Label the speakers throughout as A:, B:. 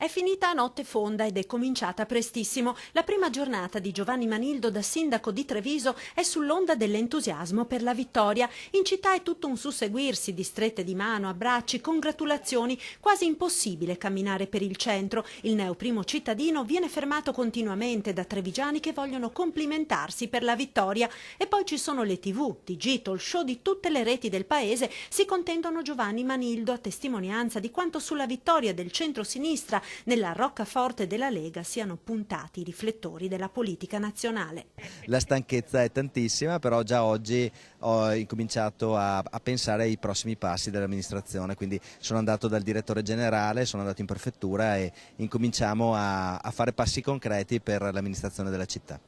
A: È finita a notte fonda ed è cominciata prestissimo. La prima giornata di Giovanni Manildo da sindaco di Treviso è sull'onda dell'entusiasmo per la vittoria. In città è tutto un susseguirsi di strette di mano, abbracci, congratulazioni. Quasi impossibile camminare per il centro. Il neoprimo cittadino viene fermato continuamente da trevigiani che vogliono complimentarsi per la vittoria. E poi ci sono le TV, digital, show di tutte le reti del paese si contendono Giovanni Manildo a testimonianza di quanto sulla vittoria del centro-sinistra nella roccaforte della Lega siano puntati i riflettori della politica nazionale.
B: La stanchezza è tantissima, però già oggi ho incominciato a pensare ai prossimi passi dell'amministrazione, quindi sono andato dal direttore generale, sono andato in prefettura e incominciamo a fare passi concreti per l'amministrazione della città.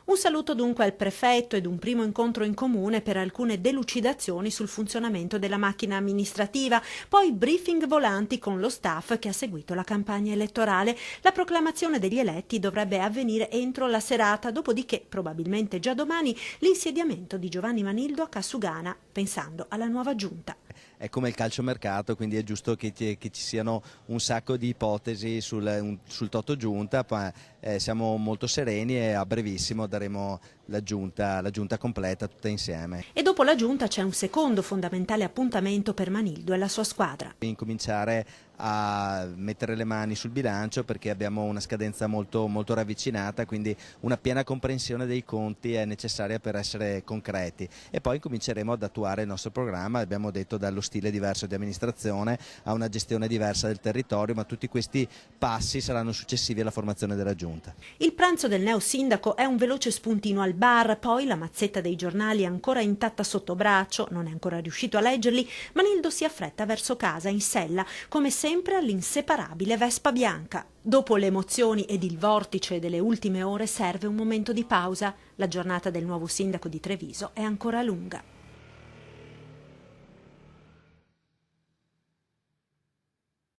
A: Un saluto dunque al prefetto ed un primo incontro in comune per alcune delucidazioni sul funzionamento della macchina amministrativa, poi briefing volanti con lo staff che ha seguito la campagna elettorale. La proclamazione degli eletti dovrebbe avvenire entro la serata, dopodiché, probabilmente già domani, l'insediamento di Giovanni Manildo a Cassugana, pensando alla nuova giunta.
B: È come il calciomercato, quindi è giusto che ci siano un sacco di ipotesi sul Toto Giunta, ma siamo molto sereni e a brevissimo daremo la giunta completa tutta insieme.
A: E dopo la giunta c'è un secondo fondamentale appuntamento per Manildo e la sua squadra.
B: Incominciare a mettere le mani sul bilancio perché abbiamo una scadenza molto ravvicinata, quindi una piena comprensione dei conti è necessaria per essere concreti e poi cominceremo ad attuare il nostro programma, abbiamo detto, dallo stile diverso di amministrazione a una gestione diversa del territorio, ma tutti questi passi saranno successivi alla formazione della giunta.
A: Il pranzo del neo sindaco è un veloce spuntino al bar, poi la mazzetta dei giornali ancora intatta sotto braccio, non è ancora riuscito a leggerli, Manildo si affretta verso casa in sella, come sempre all'inseparabile Vespa bianca. Dopo le emozioni ed il vortice delle ultime ore serve un momento di pausa. La giornata del nuovo sindaco di Treviso è ancora lunga.